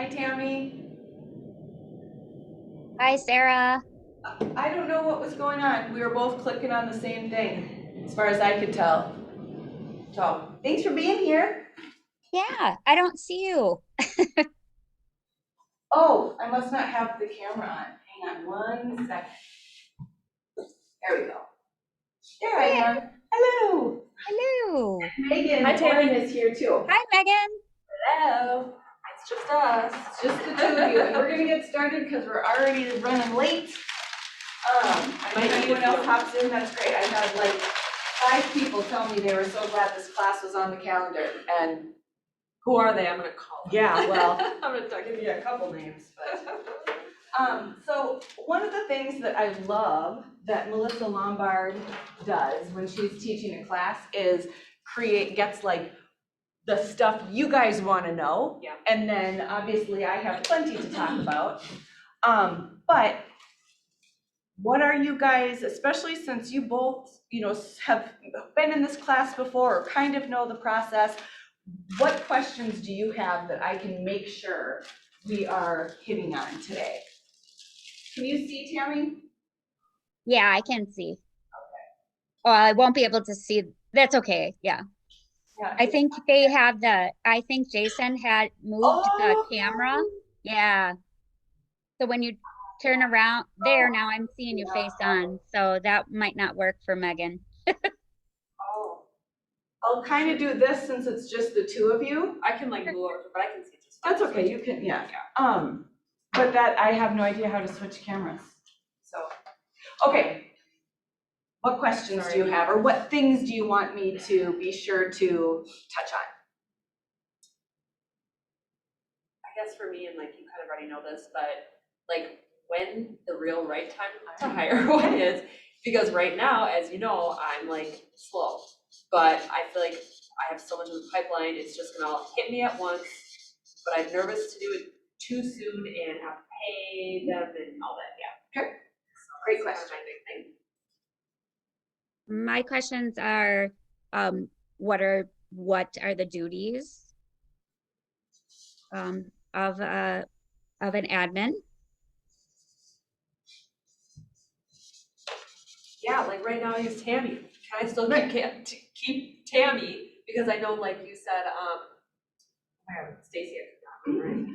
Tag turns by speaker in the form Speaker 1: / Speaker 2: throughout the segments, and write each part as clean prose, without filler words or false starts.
Speaker 1: Hi, Tammy.
Speaker 2: Hi, Sarah.
Speaker 1: I don't know what was going on. We were both clicking on the same thing, as far as I could tell. So, thanks for being here.
Speaker 2: Yeah, I don't see you.
Speaker 1: Oh, I must not have the camera on. Hang on 1 second. There we go. There I
Speaker 2: Yeah,
Speaker 1: am. Hello.
Speaker 2: hello.
Speaker 1: Megan
Speaker 3: Hi, Tammy.
Speaker 1: is here too.
Speaker 2: Hi, Megan.
Speaker 3: Hello. It's just us.
Speaker 1: It's just the two of you, and we're gonna get started because we're already running late. If anyone else hops in, that's great. I had like 5 people tell me they were so glad this class was on the calendar, and
Speaker 3: Who are they? I'm gonna call them.
Speaker 1: yeah, well,
Speaker 3: I'm gonna talk
Speaker 1: give
Speaker 3: to
Speaker 1: you a couple names, but. So one of the things that I love that Melissa Lombard does when she's teaching a class is gets like the stuff you guys want to know.
Speaker 3: Yeah.
Speaker 1: And then obviously I have plenty to talk about. But what are you guys, especially since you both, have been in this class before or kind of know the process, what questions do you have that I can make sure we are hitting on today? Can you see, Tammy?
Speaker 2: Yeah, I can see. Oh, I won't be able to see. That's okay. Yeah.
Speaker 1: Yeah.
Speaker 2: I think Jason had moved the
Speaker 1: Oh,
Speaker 2: camera. Yeah. So when you turn around there, now I'm seeing you face on. So that might not work for Megan.
Speaker 1: oh. I'll kind of do this since it's just the two of you.
Speaker 3: I can like move over, but I can see just fine.
Speaker 1: That's okay, you can, yeah. But that, I have no idea how to switch cameras, so. Okay. What questions do you have, or what things do you want me to be sure to touch on?
Speaker 3: I guess for me, and like you kind of already know this, but like when the real right time to hire one is, because right now, as you know, I'm like slow, but I feel like I have so much in the pipeline, it's just gonna all hit me at once, but I'm nervous to do it too soon and have to pay them and all that, yeah.
Speaker 1: Okay.
Speaker 3: So
Speaker 1: Great
Speaker 3: that's kind of
Speaker 1: question.
Speaker 3: my big thing.
Speaker 2: My questions are, what are the duties of an admin?
Speaker 3: Yeah, like right now I use Tammy. Can I still keep Tammy? Because I know, like you said, Stacy, right?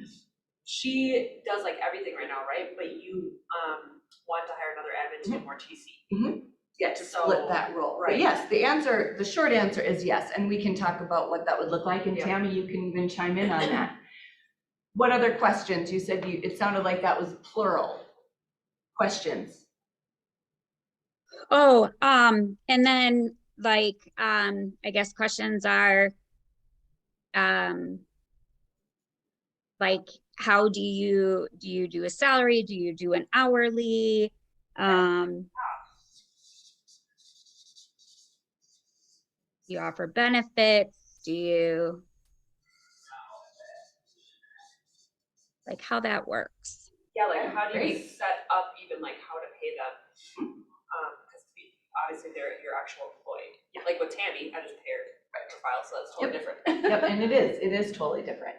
Speaker 3: She does like everything right now, right? But you want to hire another admin to do more TC.
Speaker 1: Yeah, to split that role, right? Yes, the short answer is yes, and we can talk about what that would look like, and Tammy, you can even chime in on that. What other questions? You said it sounded like that was plural questions.
Speaker 2: Oh, and then like, I guess questions are, like, how do you do a salary? Do you do an hourly? Do you offer benefits? Do you like how that works?
Speaker 3: Yeah, like how do you set up even like how to pay them? Because obviously they're your actual employee. Yeah. Like with Tammy, I just pay her profile, so that's totally different.
Speaker 1: Yep, and it is totally different.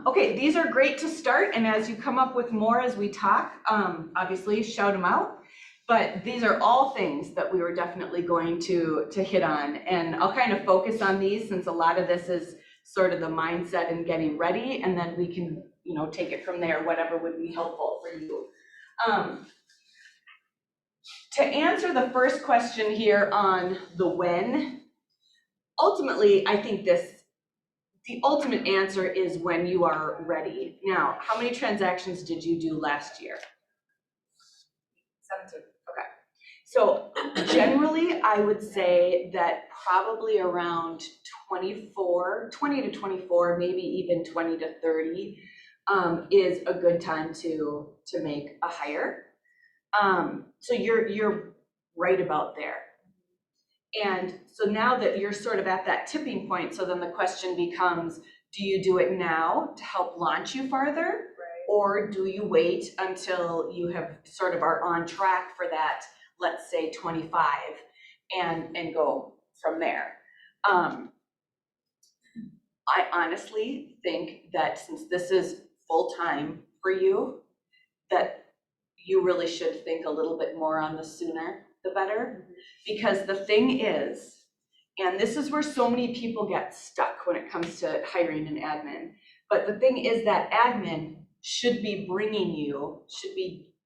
Speaker 1: Okay, these are great to start, and as you come up with more as we talk, obviously shout them out. But these are all things that we were definitely going to hit on, and I'll kind of focus on these since a lot of this is sort of the mindset and getting ready, and then we can, take it from there, whatever would be helpful for you. To answer the first question here on the when, ultimately, I think the ultimate answer is when you are ready. Now, how many transactions did you do last year?
Speaker 3: 17.
Speaker 1: Okay. So generally, I would say that probably around 20 to 24, maybe even 20 to 30 is a good time to make a hire. So you're right about there. And so now that you're sort of at that tipping point, so then the question becomes, do you do it now to help launch you farther?
Speaker 3: Right.
Speaker 1: Or do you wait until you have sort of are on track for that, let's say 25, and go from there? I honestly think that since this is full-time for you, that you really should think a little bit more on the sooner the better. Because the thing is, and this is where so many people get stuck when it comes to hiring an admin, but the thing is that admin should be bringing you,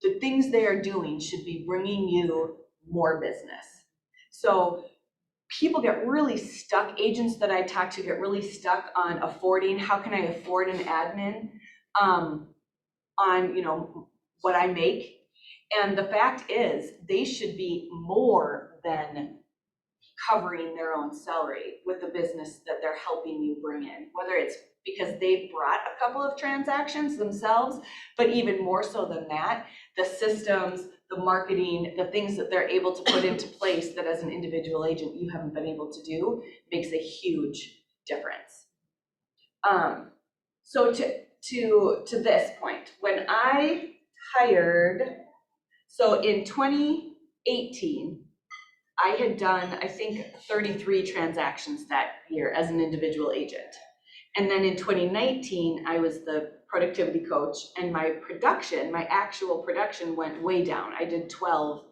Speaker 1: the things they are doing should be bringing you more business. So people get really stuck, agents that I talk to get really stuck on affording, how can I afford an admin on, you know, what I make? And the fact is, they should be more than covering their own salary with the business that they're helping you bring in, whether it's because they've brought a couple of transactions themselves, but even more so than that, the systems, the marketing, the things that they're able to put into place that as an individual agent you haven't been able to do makes a huge difference. So to this point, when I hired, so in 2018, I had done, I think, 33 transactions that year as an individual agent. And then in 2019, I was the productivity coach, and my actual production went way down. I did 12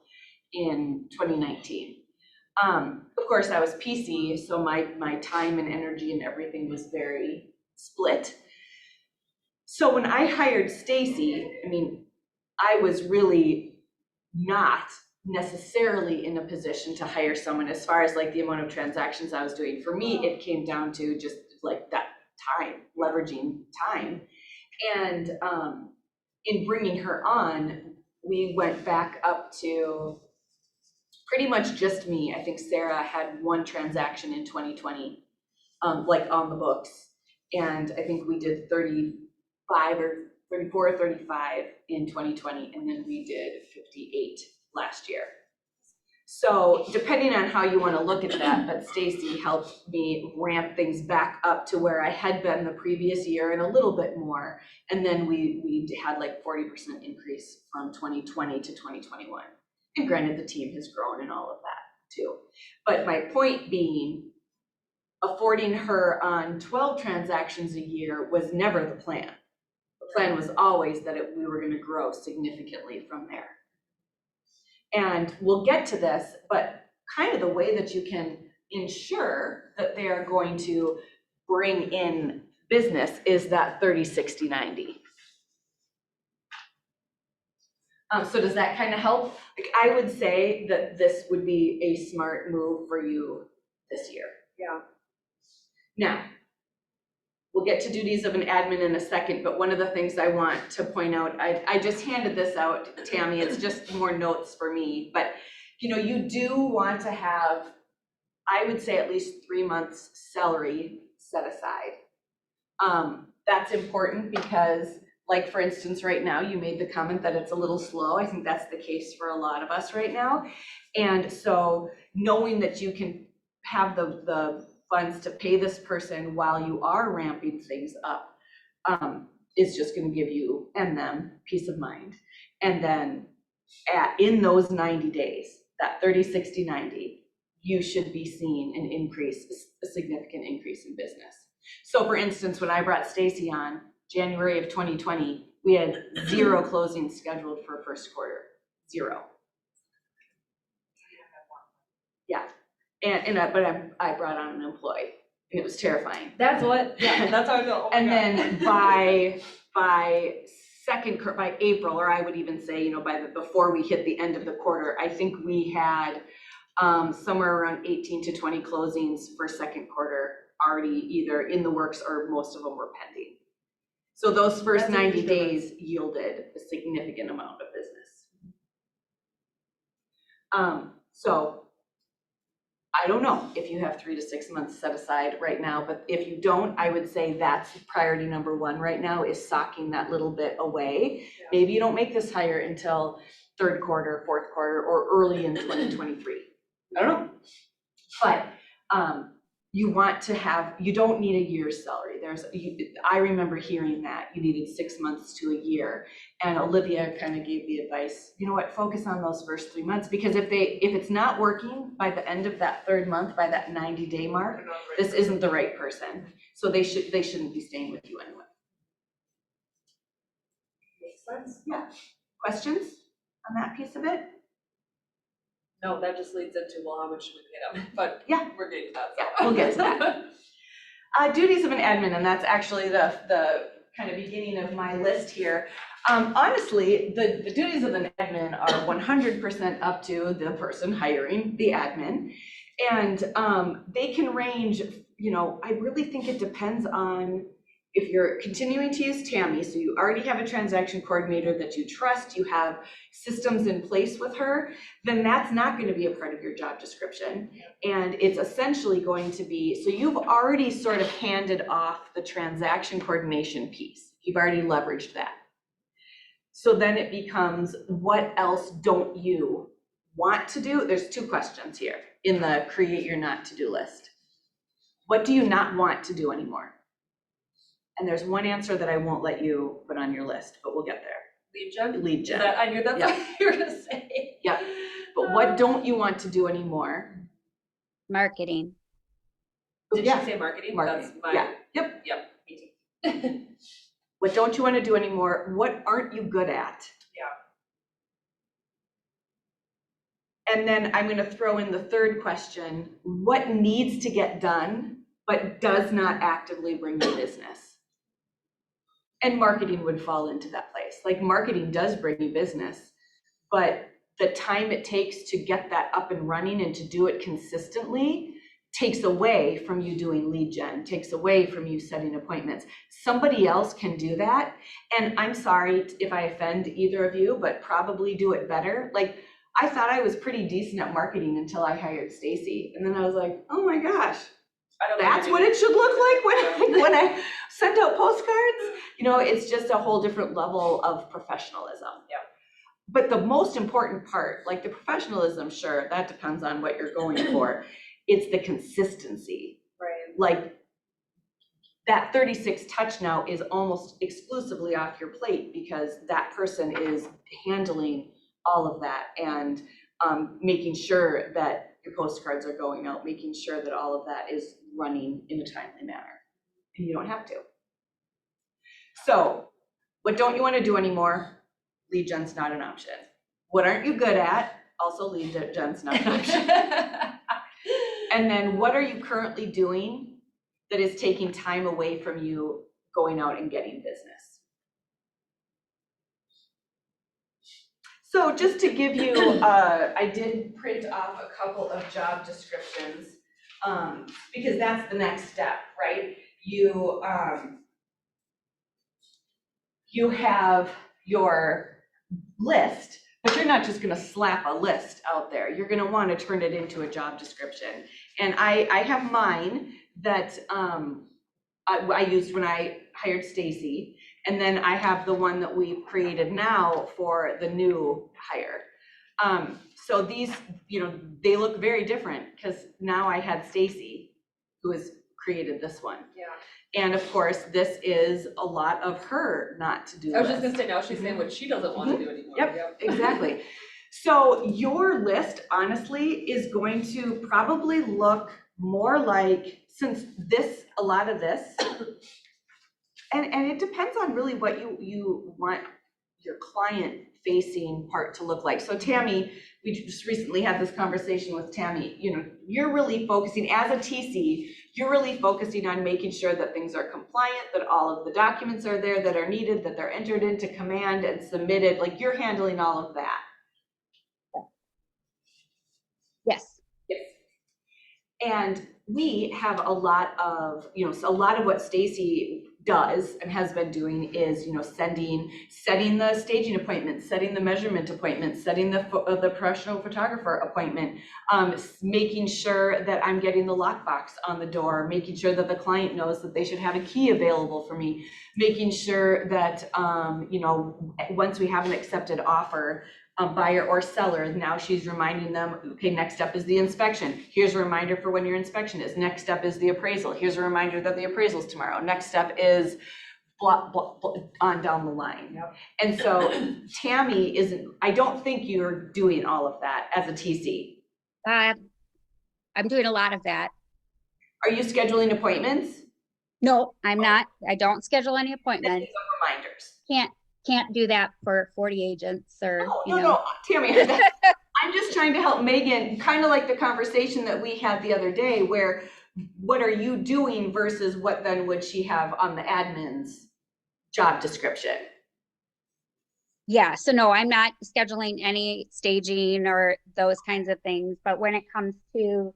Speaker 1: in 2019. Of course, I was PC, so my time and energy and everything was very split. So when I hired Stacy, I mean, I was really not necessarily in a position to hire someone as far as like the amount of transactions I was doing. For me, it came down to just like that time, leveraging time. And in bringing her on, we went back up to pretty much just me. I think Sarah had one transaction in 2020, like on the books. And I think we did 35 or 34 or 35 in 2020, and then we did 58 last year. So depending on how you want to look at that, but Stacy helped me ramp things back up to where I had been the previous year and a little bit more. And then we had like 40% increase from 2020 to 2021. And granted, the team has grown and all of that too. But my point being, affording her on 12 transactions a year was never the plan. The plan was always that we were going to grow significantly from there. And we'll get to this, but kind of the way that you can ensure that they are going to bring in business is that 30, 60, 90. So does that kind of help? Like, I would say that this would be a smart move for you this year.
Speaker 3: Yeah.
Speaker 1: Now, we'll get to duties of an admin in a second, but one of the things I want to point out, I just handed this out, Tammy, it's just more notes for me, but you know, you do want to have, I would say at least 3 months salary set aside. That's important because, like for instance, right now, you made the comment that it's a little slow. I think that's the case for a lot of us right now. And so knowing that you can have the funds to pay this person while you are ramping things up is just going to give you and them peace of mind. And then in those 90 days, that 30, 60, 90, you should be seeing an increase, a significant increase in business. So for instance, when I brought Stacy on January of 2020, we had 0 closings scheduled for first quarter, 0. Yeah. But I brought on an employee, and it was terrifying.
Speaker 3: That's what, yeah, that's how I know. Oh
Speaker 1: and then by April, or I would even say, you know, before we hit the end of the quarter, I think we had somewhere around 18 to 20 closings for second quarter already either in the works or most of them were pending. So those first 90 days yielded a significant amount of business. So I don't know if you have 3 to 6 months set aside right now, but if you don't, I would say that's priority number 1 right now, is socking that little bit away. Yeah. Maybe you don't make this hire until 3rd quarter, 4th quarter, or early in 2023. I don't know. But you want to have, you don't need a year's salary. I remember hearing that you needed 6 months to a year. And Olivia kind of gave the advice, you know what, focus on those first 3 months, because if it's not working by the end of that 3rd month, by that 90-day mark, right, this person. Isn't the right person. So they shouldn't be staying with you anyway.
Speaker 3: sense.
Speaker 1: Questions on that piece of it?
Speaker 3: No, that just leads into, well, how much should we pay them? But
Speaker 1: Yeah.
Speaker 3: we're getting to that.
Speaker 1: Yeah, we'll get to that. Duties of an admin, and that's actually the kind of beginning of my list here. Honestly, the duties of an admin are 100% up to the person hiring the admin. And they can range, I really think it depends on if you're continuing to use Tammy, so you already have a transaction coordinator that you trust, you have systems in place with her, then that's not going to be a part of your job description. And it's essentially going to be, so you've already sort of handed off the transaction coordination piece. You've already leveraged that. So then it becomes, what else don't you want to do? There's two questions here in the create your not to-do list. What do you not want to do anymore? And there's one answer that I won't let you put on your list, but we'll get there.
Speaker 3: Lead gen?
Speaker 1: Lead gen.
Speaker 3: I knew that's
Speaker 1: Yep.
Speaker 3: what you were gonna say.
Speaker 1: Yep. But what don't you want to do anymore?
Speaker 2: Marketing.
Speaker 3: Did
Speaker 1: Yeah.
Speaker 3: she say marketing?
Speaker 1: Marketing.
Speaker 3: That's my,
Speaker 1: Yeah. Yep.
Speaker 3: me too.
Speaker 1: What don't you want to do anymore? What aren't you good at? Yeah. And then I'm going to throw in the third question. What needs to get done, but does not actively bring you business? And marketing would fall into that place. Like marketing does bring you business, but the time it takes to get that up and running and to do it consistently takes away from you doing lead gen, takes away from you setting appointments. Somebody else can do that. And I'm sorry if I offend either of you, but probably do it better. Like I thought I was pretty decent at marketing until I hired Stacy. And then I was like, oh my gosh, that's what it should look like when I send out postcards. It's just a whole different level of professionalism.
Speaker 3: Yeah.
Speaker 1: But the most important part, like the professionalism, sure, that depends on what you're going for. It's the consistency.
Speaker 3: Right.
Speaker 1: Like that 36 touch now is almost exclusively off your plate because that person is handling all of that and making sure that your postcards are going out, making sure that all of that is running in a timely manner. And you don't have to. So what don't you want to do anymore? Lead gen's not an option. What aren't you good at? Also lead gen's not an option. And then what are you currently doing that is taking time away from you going out and getting business? So just to give you, I did print off a couple of job descriptions because that's the next step, right? You have your list, but you're not just going to slap a list out there. You're going to want to turn it into a job description. And I have mine that I used when I hired Stacy. And then I have the one that we've created now for the new hire. So these, they look very different because now I had Stacy who has created this one.
Speaker 3: Yeah.
Speaker 1: And of course, this is a lot of her not to do.
Speaker 3: I was just gonna say, now she's saying what she doesn't want to do anymore.
Speaker 1: Yep, exactly. So your list, honestly, is going to probably look more like, since a lot of this, and it depends on really what you want your client-facing part to look like. So Tammy, we just recently had this conversation with Tammy, you're really focusing, as a TC, you're really focusing on making sure that things are compliant, that all of the documents are there that are needed, that they're entered into command and submitted, like you're handling all of that.
Speaker 2: Yes.
Speaker 1: Yes. And we have a lot of, a lot of what Stacy does and has been doing is, setting the staging appointment, setting the measurement appointment, setting the professional photographer appointment, making sure that I'm getting the lockbox on the door, making sure that the client knows that they should have a key available for me, making sure that, once we have an accepted offer, buyer or seller, now she's reminding them, okay, next step is the inspection. Here's a reminder for when your inspection is. Next step is the appraisal. Here's a reminder that the appraisal's tomorrow. Next step is blah, blah, blah, on down the line.
Speaker 3: Yep.
Speaker 1: And so Tammy I don't think you're doing all of that as a TC.
Speaker 2: I'm doing a lot of that.
Speaker 1: Are you scheduling appointments?
Speaker 2: No, I'm not. I don't schedule any appointments.
Speaker 1: Reminders.
Speaker 2: can't do that for 40 agents or, you know.
Speaker 1: No, Tammy, I'm just trying to help Megan, kind of like the conversation that we had the other day where what are you doing versus what then would she have on the admin's job description?
Speaker 2: Yeah, so no, I'm not scheduling any staging or those kinds of things, but when it comes to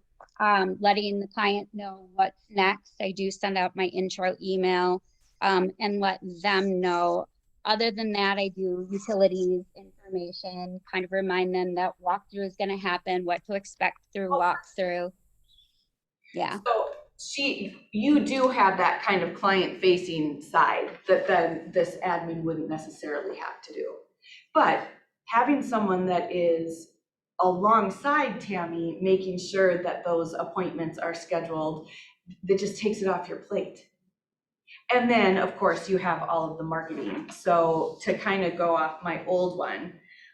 Speaker 2: letting the client know what's next, I do send out my intro email and let them know. Other than that, I do utilities information, kind of remind them that walkthrough is going to happen, what to expect through walkthrough. Yeah.
Speaker 1: So you do have that kind of client-facing side that then this admin wouldn't necessarily have to do. But having someone that is alongside Tammy, making sure that those appointments are scheduled, that just takes it off your plate. And then, of course, you have all of the marketing. So to kind of go off my old one,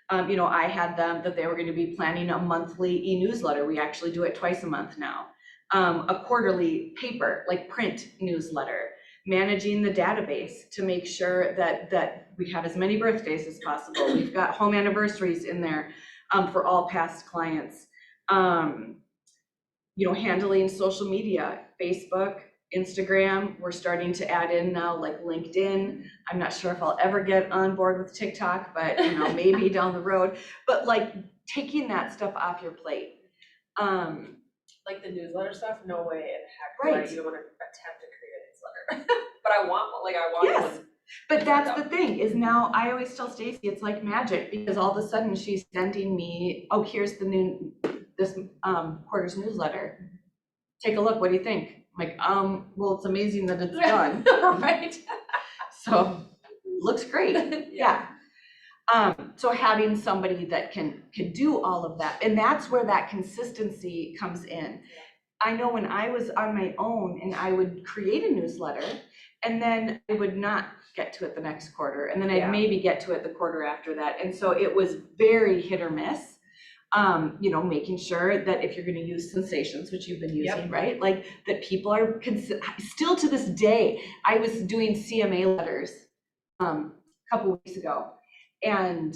Speaker 1: I had them that they were going to be planning a monthly e-newsletter. We actually do it twice a month now. A quarterly paper, like print newsletter, managing the database to make sure that we have as many birthdays as possible. We've got home anniversaries in there for all past clients. Handling social media, Facebook, Instagram. We're starting to add in now like LinkedIn. I'm not sure if I'll ever get on board with TikTok, but maybe down the road. But like taking that stuff off your plate.
Speaker 3: Like the newsletter stuff, no way in heck
Speaker 1: Right.
Speaker 3: would I even want to attempt to create a newsletter. But I want one,
Speaker 1: Yes.
Speaker 3: one.
Speaker 1: But that's the thing is now I always tell Stacy it's like magic because all of a sudden she's sending me, oh, here's this quarter's newsletter. Take a look. What do you think? I'm like, well, it's amazing that it's done.
Speaker 3: Right.
Speaker 1: So looks great. Yeah. So having somebody that can do all of that, and that's where that consistency comes in. I know when I was on my own and I would create a newsletter and then I would not get to it the next quarter. And then I'd maybe get to it the quarter after that. And so it was very hit or miss. Making sure that if you're going to use sensations, which you've been using, right? Like that people are still to this day. I was doing CMA letters a couple weeks ago and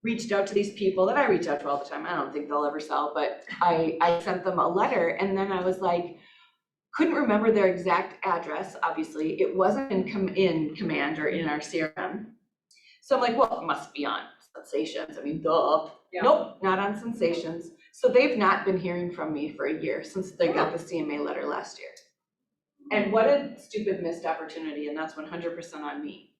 Speaker 1: reached out to these people that I reach out to all the time. I don't think they'll ever sell, but I sent them a letter and then I was like, couldn't remember their exact address. Obviously, it wasn't in Command or in our CRM. So I'm like, well, it must be on Sensations. I mean, duh. Yeah. Nope, not on Sensations. So they've not been hearing from me for a year since they got the CMA letter last year. And what a stupid missed opportunity, and that's 100% on me.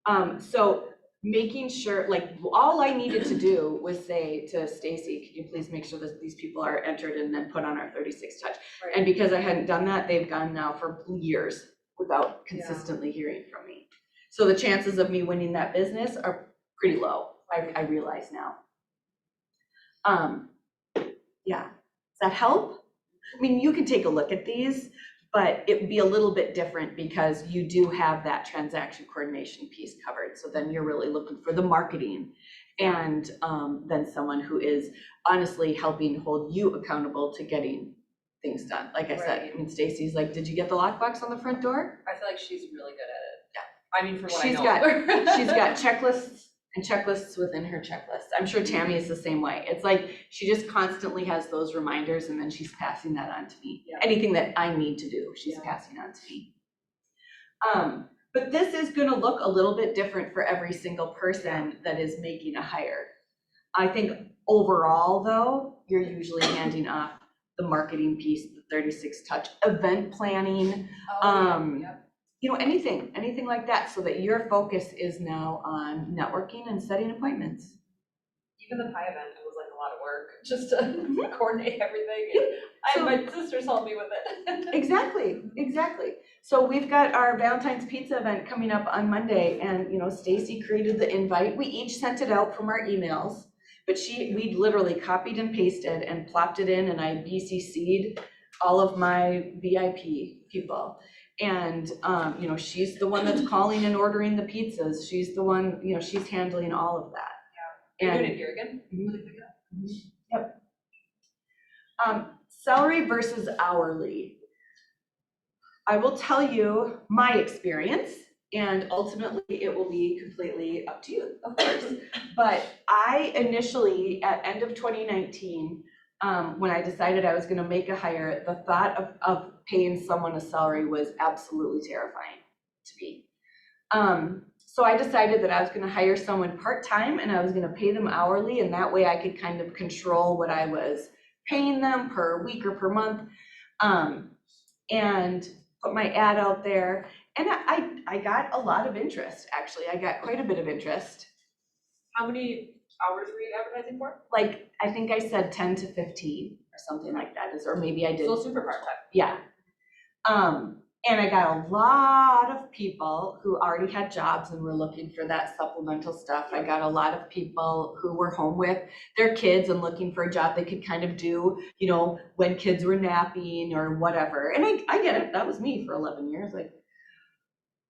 Speaker 1: Yeah. So making sure, like, all I needed to do was say to Stacy, can you please make sure that these people are entered and then put on our 36 touch? Right. And because I hadn't done that, they've gone now for years without consistently hearing from me. So the chances of me winning that business are pretty low. I realize now. Yeah, does that help? I mean, you can take a look at these, but it would be a little bit different because you do have that transaction coordination piece covered. So then you're really looking for the marketing and then someone who is honestly helping hold you accountable to getting things done. Like I said, I mean, Stacy's like, did you get the lockbox on the front door?
Speaker 3: I feel like she's really good at it.
Speaker 1: Yeah.
Speaker 3: I mean, for what I know.
Speaker 1: She's got checklists and checklists within her checklist. I'm sure Tammy is the same way. It's like she just constantly has those reminders and then she's passing that on to me. Yeah. Anything that I need to do, she's passing on to me. But this is going to look a little bit different for every single person that is making a hire. I think overall, though, you're usually handing off the marketing piece, the 36 touch, event planning, anything like that, so that your focus is now on networking and setting appointments.
Speaker 3: Even the pie event, it was like a lot of work just to coordinate everything. And my sisters helped me with it.
Speaker 1: Exactly. So we've got our Valentine's Pizza event coming up on Monday, and Stacy created the invite. We each sent it out from our emails, but we literally copied and pasted and plopped it in, and I BCC'd all of my VIP people. And she's the one that's calling and ordering the pizzas. She's the one, she's handling all of that.
Speaker 3: Yeah. You're doing it here again?
Speaker 1: Yep. Salary versus hourly. I will tell you my experience, And ultimately, it will be completely up to you, of course. But I initially, at end of 2019, when I decided I was gonna make a hire, the thought of paying someone a salary was absolutely terrifying to me. So I decided that I was gonna hire someone part-time and I was gonna pay them hourly, and that way I could kind of control what I was paying them per week or per month. And put my ad out there, and I got a lot of interest, actually. I got quite a bit of interest.
Speaker 3: How many hours were you advertising for?
Speaker 1: Like, I think I said 10 to 15 or something like that, or maybe I did.
Speaker 3: So super part-time.
Speaker 1: Yeah. And I got a lot of people who already had jobs and were looking for that supplemental stuff. I got a lot of people who were home with their kids and looking for a job they could kind of do, you know, when kids were napping or whatever. And I get it, that was me for 11 years. Like,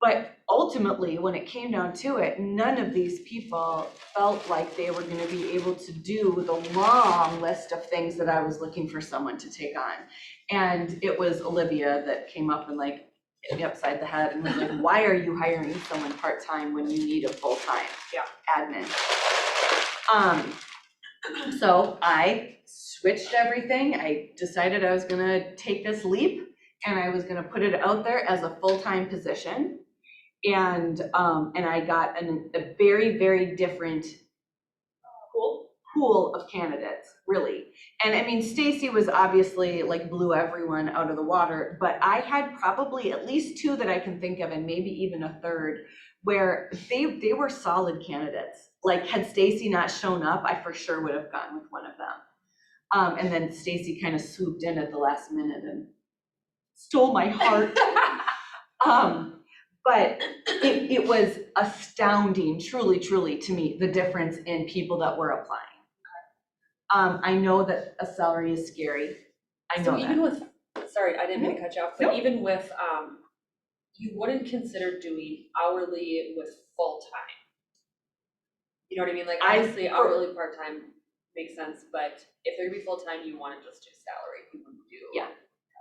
Speaker 1: but ultimately, when it came down to it, none of these people felt like they were gonna be able to do the long list of things that I was looking for someone to take on. And it was Olivia that came up and like hit me upside the head and was like, why are you hiring someone part-time when you need a full-time admin? So I switched everything. I decided I was gonna take this leap and I was gonna put it out there as a full-time position. And I got a very, very different pool of candidates, really. And I mean, Stacy was obviously like blew everyone out of the water, but I had probably at least two that I can think of, and maybe even a third, where they were solid candidates. Like, had Stacy not shown up, I for sure would have gone with one of them. And then Stacy kind of swooped in at the last minute and stole my heart. But it was astounding, truly, truly, to me, the difference in people that were applying. I know that a salary is scary. I know
Speaker 3: So
Speaker 1: that.
Speaker 3: even with, sorry, I didn't mean to cut you off, but
Speaker 1: Nope.
Speaker 3: even with, you wouldn't consider doing hourly with full-time. You know what I mean? Like, obviously, hourly part-time makes sense, but if they're gonna be full-time, you wanna just do salary, you wouldn't do.
Speaker 1: Yeah.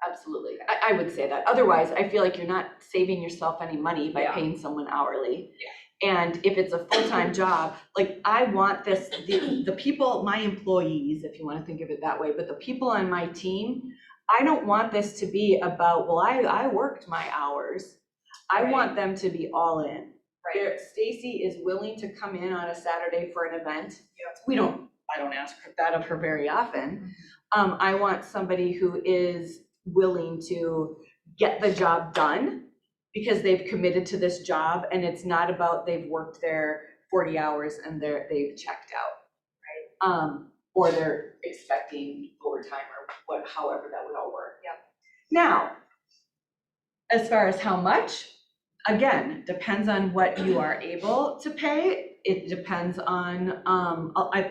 Speaker 1: Absolutely. I would say that. Otherwise, I feel like you're not saving yourself any money by paying someone hourly. Yeah. And if it's a full-time job, like I want this, the people, my employees, if you want to think of it that way, but the people on my team, I don't want this to be about, well, I worked my hours. I want them to be all in. Right. Stacy is willing to come in on a Saturday for an event. Yeah. I don't ask that of her very often. I want somebody who is willing to get the job done because they've committed to this job, and it's not about they've worked their 40 hours and they've checked out, right? Or they're expecting overtime or however that would all work. Yeah. Now, as far as how much, again, depends on what you are able to pay. It depends on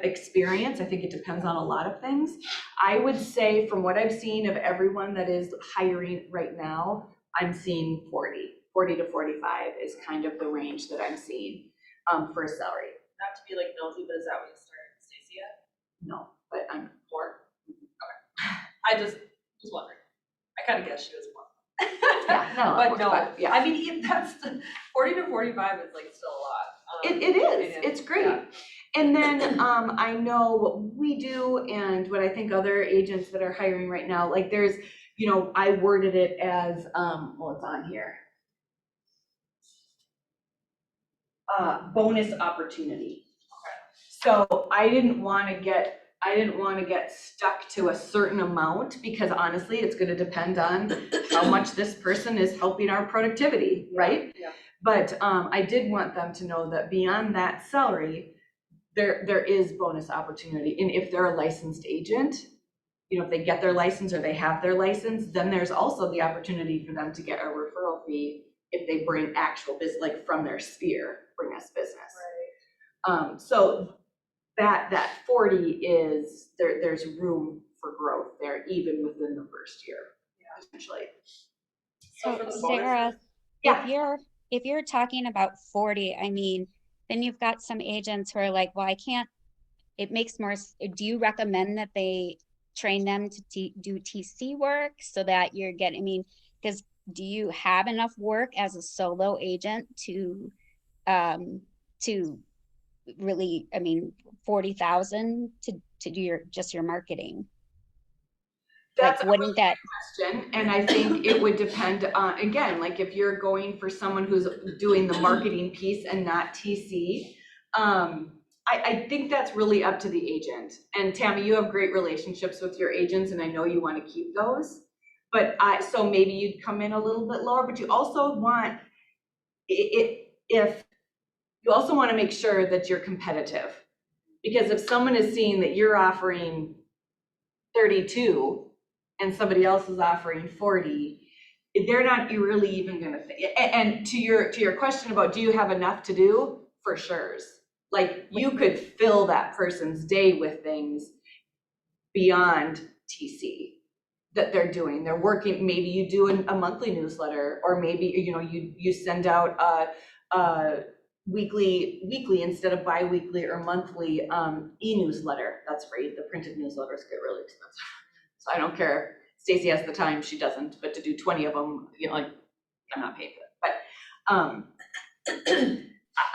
Speaker 1: experience. I think it depends on a lot of things. I would say from what I've seen of everyone that is hiring right now, I'm seeing 40 to 45 is kind of the range that I'm seeing for a salary.
Speaker 3: Not to be like nosy, but is that what you started Stacy at?
Speaker 1: No, but I'm more.
Speaker 3: Okay. I just was wondering. I kind of guessed she was more.
Speaker 1: Yeah, no,
Speaker 3: but no,
Speaker 1: yeah.
Speaker 3: I mean, that's 40 to 45 is like still a lot.
Speaker 1: It is, it's great. Yeah. And then I know what we do and what I think other agents that are hiring right now, like there's, you know, I worded it as, well, it's on here. Bonus opportunity. Okay. So I didn't want to get stuck to a certain amount because honestly, it's going to depend on how much this person is helping our productivity, right? Yeah. But I did want them to know that beyond that salary, there is bonus opportunity. And if they're a licensed agent, you know, if they get their license or they have their license, then there's also the opportunity for them to get a referral fee if they bring actual business, like from their sphere, bring us business. Right. So that 40 is, there's room for growth there, even within the first year, potentially.
Speaker 2: So Sarah, if you're talking about 40, I mean, then you've got some agents who are like, well, I can't, it makes more, do you recommend that they train them to do TC work so that you're getting, I mean, because do you have enough work as a solo agent to really, I mean, 40,000 to do your marketing?
Speaker 1: That's
Speaker 2: Like, wouldn't that,
Speaker 1: question, and I think it would depend on, again, like if you're going for someone who's doing the marketing piece and not TC, I think that's really up to the agent. And Tammy, you have great relationships with your agents, and I know you want to keep those. But so maybe you'd come in a little bit lower, but you also want if you also want to make sure that you're competitive. Because if someone is seeing that you're offering 32 and somebody else is offering 40, they're not really even gonna, and to your question about do you have enough to do, for sure. Like you could fill that person's day with things beyond TC that they're doing. They're working, maybe you do a monthly newsletter, or maybe, you know, you send out a weekly instead of bi-weekly or monthly e-newsletter. That's free. The printed newsletters get really expensive. So I don't care. Stacy has the time, she doesn't, but to do 20 of them, you know, like I'm not paying for it. But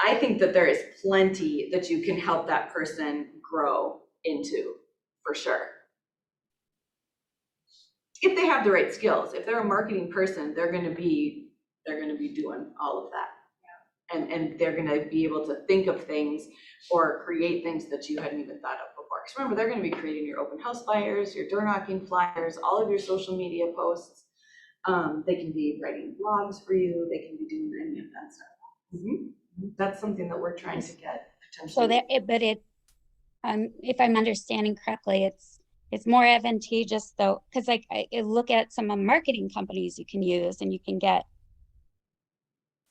Speaker 1: I think that there is plenty that you can help that person grow into, for sure. If they have the right skills. If they're a marketing person, they're gonna be doing all of that. And they're gonna be able to think of things or create things that you hadn't even thought of before. Because remember, they're gonna be creating your open house flyers, your door knocking flyers, all of your social media posts. They can be writing blogs for you. They can be doing any of that stuff. That's something that we're trying to get potentially.
Speaker 2: so that, if I'm understanding correctly, it's more advantageous though, because like I look at some of the marketing companies you can use, and you can get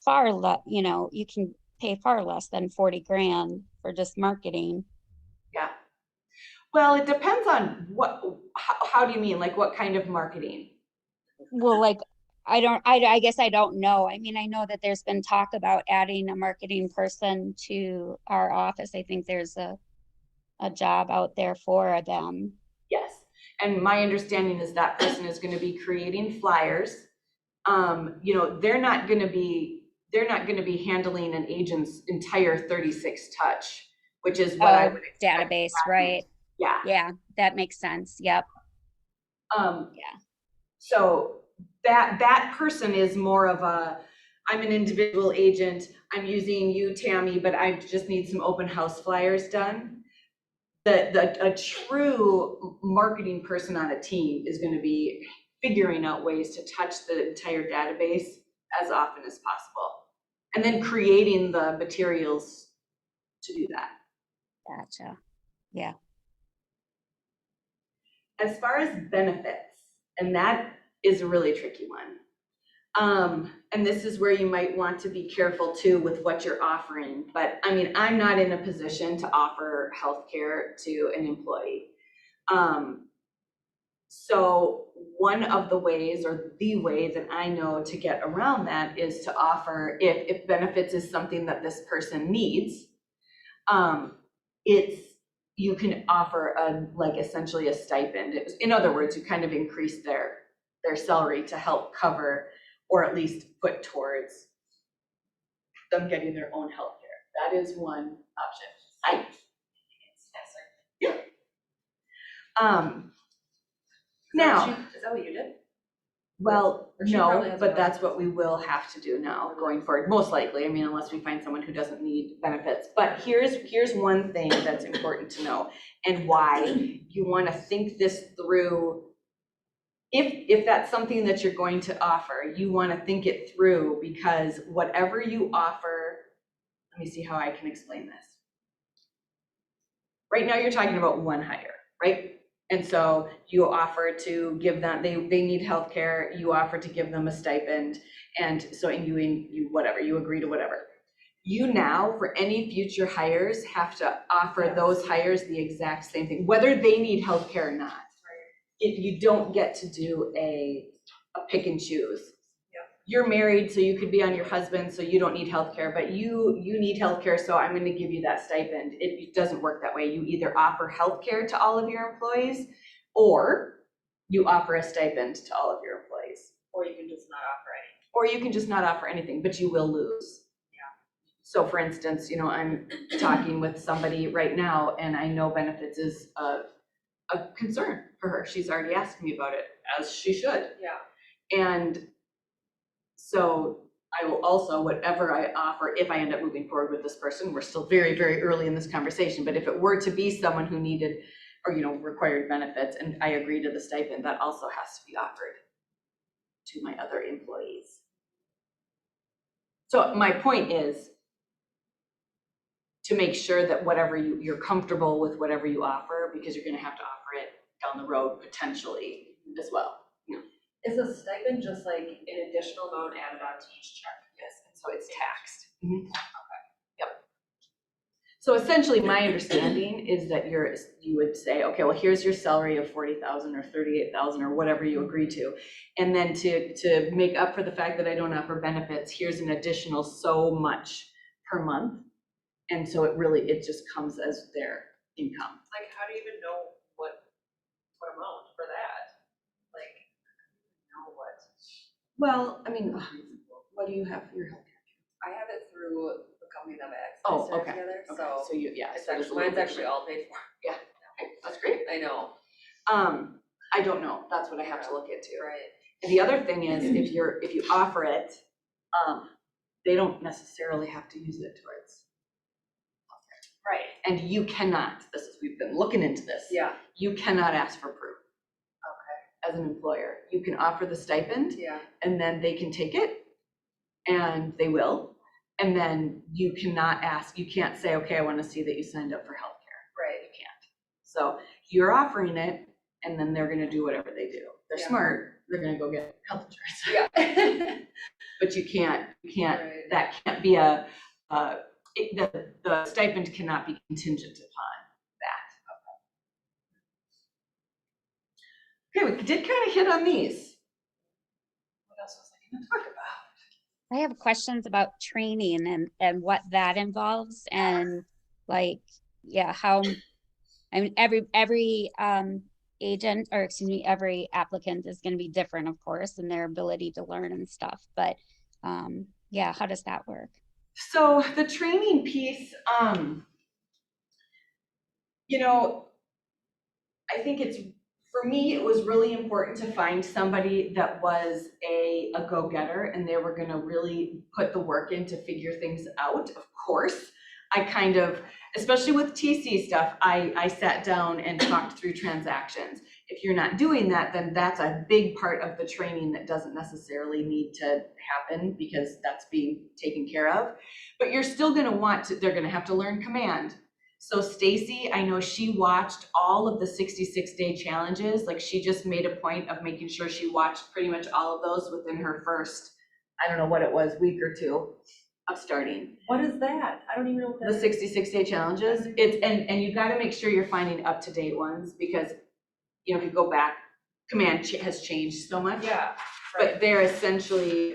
Speaker 2: far less, you know, you can pay far less than 40 grand for just marketing.
Speaker 1: Yeah. Well, it depends on how do you mean? Like what kind of marketing?
Speaker 2: Well, like, I guess I don't know. I mean, I know that there's been talk about adding a marketing person to our office. I think there's a job out there for them.
Speaker 1: Yes. And my understanding is that person is going to be creating flyers. You know, they're not going to be handling an agent's entire 36 touch, which is what I would expect.
Speaker 2: Database, right?
Speaker 1: Yeah.
Speaker 2: Yeah, that makes sense. Yep.
Speaker 1: Yeah. So that person is more of I'm an individual agent. I'm using you, Tammy, but I just need some open house flyers done. A true marketing person on a team is going to be figuring out ways to touch the entire database as often as possible, and then creating the materials to do that.
Speaker 2: Gotcha. Yeah.
Speaker 1: As far as benefits, and that is a really tricky one. And this is where you might want to be careful too with what you're offering. But I mean, I'm not in a position to offer healthcare to an employee. So one of the ways, or the way that I know to get around that, is to offer, if benefits is something that this person needs, you can offer like essentially a stipend. In other words, you kind of increase their salary to help cover, or at least put towards them getting their own health care. That is one option. Yeah. Now,
Speaker 3: is that what you did?
Speaker 1: well,
Speaker 3: Or she probably
Speaker 1: no,
Speaker 3: has
Speaker 1: but
Speaker 3: a
Speaker 1: that's what we will have to do now going forward, most likely. I mean, unless we find someone who doesn't need benefits. But here's one thing that's important to know, and why you want to think this through. If that's something that you're going to offer, you want to think it through, because whatever you offer, let me see how I can explain this. Right now you're talking about one hire, right? And so you offer to give them, they need healthcare, you offer to give them a stipend, and so you whatever, you agree to whatever. You now, for any future hires, have to offer those hires the exact same thing, whether they need healthcare or not. If you don't get to do a pick and choose.
Speaker 3: Yeah.
Speaker 1: You're married, so you could be on your husband, so you don't need healthcare, but you need healthcare, so I'm going to give you that stipend. It doesn't work that way. You either offer healthcare to all of your employees, or you offer a stipend to all of your employees.
Speaker 3: Or you can just not offer
Speaker 1: or you can just not offer anything, but you will lose. So for instance, I'm talking with somebody right now and I know benefits is a concern for her. She's already asked me about it, as she should.
Speaker 3: Yeah.
Speaker 1: And so I will also, whatever I offer, if I end up moving forward with this person, we're still very, very early in this conversation, but if it were to be someone who needed or, required benefits and I agree to the stipend, that also has to be offered to my other employees. So my point is to make sure that whatever you're comfortable with whatever you offer, because you're gonna have to offer it down the road potentially as well.
Speaker 3: Is a stipend just like an additional amount added on to each check?
Speaker 1: Yes, and so it's taxed. Okay. Yep. So essentially, my understanding is that you would say, okay, well, here's your salary of 40,000 or 38,000 or whatever you agree to, and then to make up for the fact that I don't offer benefits, here's an additional so much per month, and so it just comes as their income.
Speaker 3: Like, how do you even know what amount for that? Like, know what?
Speaker 1: Well, I mean, what do you have for your healthcare?
Speaker 3: I have it through the company that my ex
Speaker 1: Oh,
Speaker 3: started
Speaker 1: okay.
Speaker 3: together,
Speaker 1: Okay,
Speaker 3: so
Speaker 1: so yeah,
Speaker 3: it's
Speaker 1: so there's a
Speaker 3: actually,
Speaker 1: little
Speaker 3: mine's
Speaker 1: bit
Speaker 3: actually all paid for.
Speaker 1: Yeah, okay, that's great.
Speaker 3: I know.
Speaker 1: I don't know, that's what I have to look into.
Speaker 3: Right.
Speaker 1: And the other thing is, if you offer it, they don't necessarily have to use it towards healthcare.
Speaker 3: Right.
Speaker 1: And you cannot, we've been looking into this.
Speaker 3: Yeah.
Speaker 1: You cannot ask for proof.
Speaker 3: Okay.
Speaker 1: As an employer. You can offer the stipend
Speaker 3: Yeah.
Speaker 1: and then they can take it and they will. And then you cannot ask, you can't say, okay, I want to see that you signed up for healthcare.
Speaker 3: Right.
Speaker 1: You can't. So you're offering it and then they're going to do whatever they do. They're smart. They're going to go get health insurance.
Speaker 3: Yeah.
Speaker 1: But you can't,
Speaker 3: Right.
Speaker 1: that can't be the stipend cannot be contingent upon that. Okay, we did kind of hit on these. What else was I going to talk about?
Speaker 2: I have questions about training and what that involves and how, I mean, every agent, or excuse me, every applicant is going to be different, of course, in their ability to learn and stuff. But how does that work?
Speaker 1: So the training piece, I think for me, it was really important to find somebody that was a go-getter and they were gonna really put the work in to figure things out. Of course, I kind of, especially with TC stuff, I sat down and talked through transactions. If you're not doing that, then that's a big part of the training that doesn't necessarily need to happen because that's being taken care of. But you're still gonna they're gonna have to learn command. So Stacy, I know she watched all of the 66-day challenges. Like she just made a point of making sure she watched pretty much all of those within her first, I don't know what it was, week or two of starting.
Speaker 3: What is that? I don't even know what that
Speaker 1: The
Speaker 3: is.
Speaker 1: 66-day challenges. And you got to make sure you're finding up-to-date ones because if you go back, command has changed so much.
Speaker 3: Yeah.
Speaker 1: But they're essentially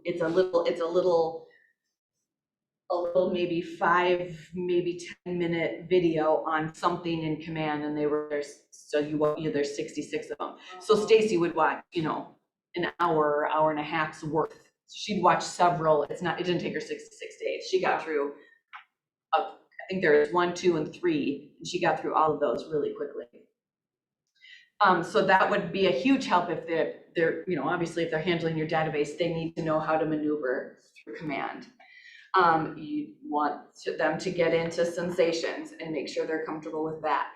Speaker 1: it's a little maybe 5, maybe 10-minute video on something in command, and there's 66 of them. So Stacy would watch, an hour and a half's worth. So she'd watch several. It didn't take her 66 days. She got through, I think there's 1, 2, and 3, and she got through all of those really quickly. So that would be a huge help if they're obviously if they're handling your database, they need to know how to maneuver through command. You want them to get into sensations and make sure they're comfortable with that.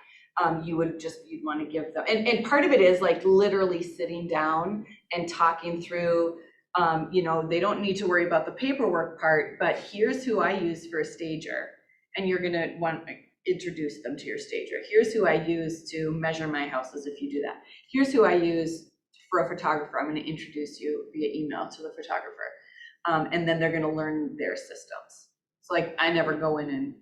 Speaker 1: You'd want to give them, and part of it is like literally sitting down and talking through, they don't need to worry about the paperwork part, but here's who I use for a stager. And you're gonna want to introduce them to your stager. Here's who I use to measure my houses if you do that. Here's who I use for a photographer. I'm gonna introduce you via email to the photographer. And then they're gonna learn their systems. So like I never go in and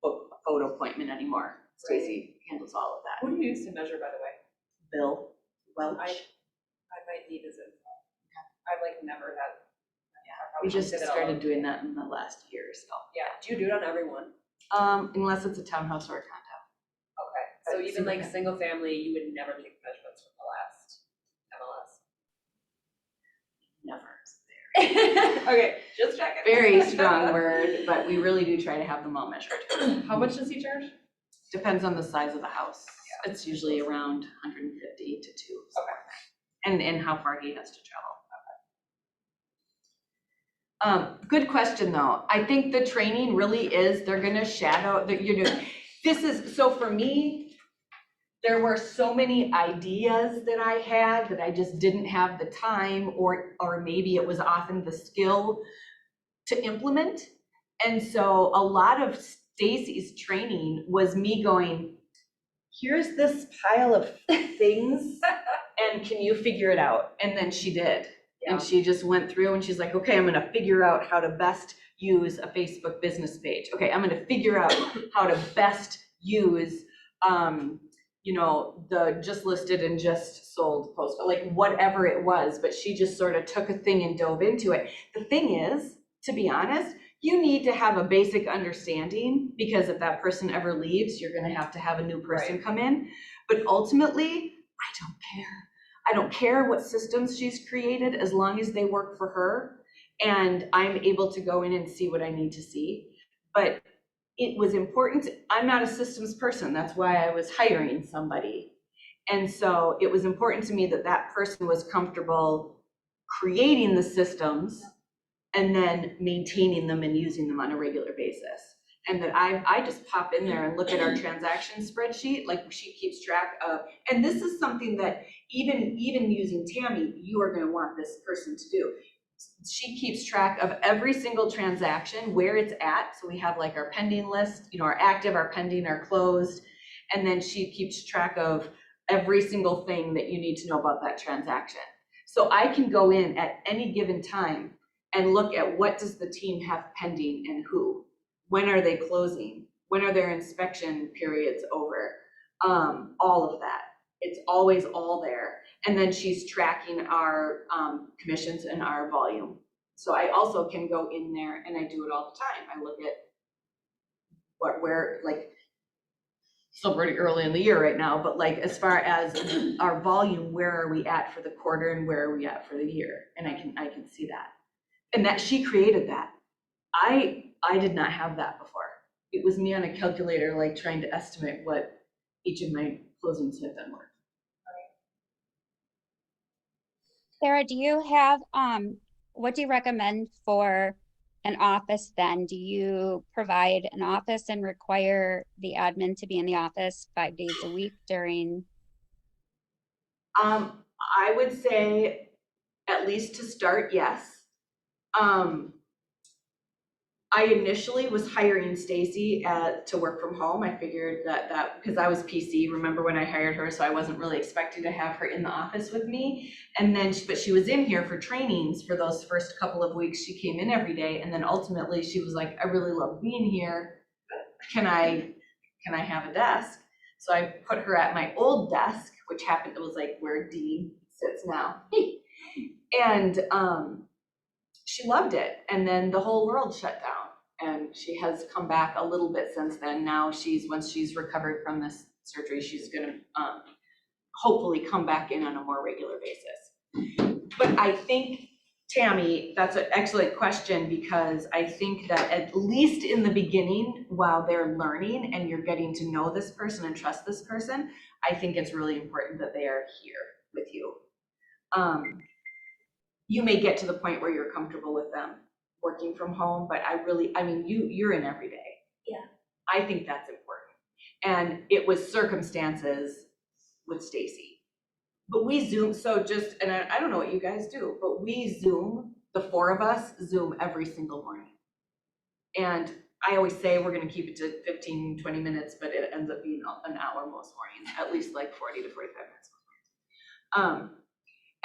Speaker 1: book a photo appointment anymore. Stacy handles all of that.
Speaker 3: Who do you use to measure, by the way?
Speaker 1: Bill Welch.
Speaker 3: I might need his info. I've never had.
Speaker 1: We just started doing that in the last year or so.
Speaker 3: Yeah. Do you do it on everyone?
Speaker 1: Unless it's a townhouse or a condo.
Speaker 3: Okay. So even single family, you would never take measurements from the last MLS. Okay, just checking.
Speaker 1: Very strong word, but we really do try to have them all measured.
Speaker 3: How much does he charge?
Speaker 1: Depends on the size of the house. It's usually around 150 to 2. And how far he has to travel. Good question though. I think the training really is, they're gonna shadow, so for me, there were so many ideas that I had that I just didn't have the time or maybe it was often the skill to implement. And so a lot of Stacy's training was me going, here's this pile of things and can you figure it out? And then she did. And she just went through and she's like, okay, I'm gonna figure out how to best use a Facebook business page. Okay, I'm gonna figure out how to best use, the just listed and just sold post, like whatever it was, but she just sort of took a thing and dove into it. The thing is, to be honest, you need to have a basic understanding because if that person ever leaves, you're gonna have to have a new person come in. But ultimately, I don't care. I don't care what systems she's created as long as they work for her and I'm able to go in and see what I need to see. But it was important. I'm not a systems person. That's why I was hiring somebody. And so it was important to me that that person was comfortable creating the systems and then maintaining them and using them on a regular basis. And that I just pop in there and look at our transaction spreadsheet, like she keeps track of, and this is something that even using Tammy, you are gonna want this person to do. She keeps track of every single transaction, where it's at. So we have like our pending list, our active, our pending, our closed. And then she keeps track of every single thing that you need to know about that transaction. So I can go in at any given time and look at what does the team have pending and who. When are they closing? When are their inspection periods over? All of that. It's always all there. And then she's tracking our commissions and our volume. So I also can go in there and I do it all the time. I look at still pretty early in the year right now, but like as far as our volume, where are we at for the quarter and where are we at for the year? And I can see that. And that she created that. I did not have that before. It was me on a calculator, like trying to estimate what each of my closings had been worth.
Speaker 2: Sarah, do you have, what do you recommend for an office then? Do you provide an office and require the admin to be in the office 5 days a week during?
Speaker 1: I would say at least to start, yes. I initially was hiring Stacy to work from home. I figured that because I was PC, remember when I hired her, so I wasn't really expecting to have her in the office with me. And then, but she was in here for trainings for those first couple of weeks. She came in every day, and then ultimately she was like, I really love being here. Can I have a desk? So I put her at my old desk, which happened, it was like where Dean sits now. And she loved it. And then the whole world shut down. And she has come back a little bit since then. Now once she's recovered from this surgery, she's gonna hopefully come back in on a more regular basis. But I think, Tammy, that's an excellent question because I think that at least in the beginning, while they're learning and you're getting to know this person and trust this person, I think it's really important that they are here with you. You may get to the point where you're comfortable with them working from home, but you're in every day.
Speaker 4: Yeah.
Speaker 1: I think that's important. And it was circumstances with Stacy. But we Zoom, and I don't know what you guys do, but we Zoom, the four of us Zoom every single morning. And I always say we're gonna keep it to 15, 20 minutes, but it ends up being an hour most mornings, at least like 40 to 45 minutes most mornings.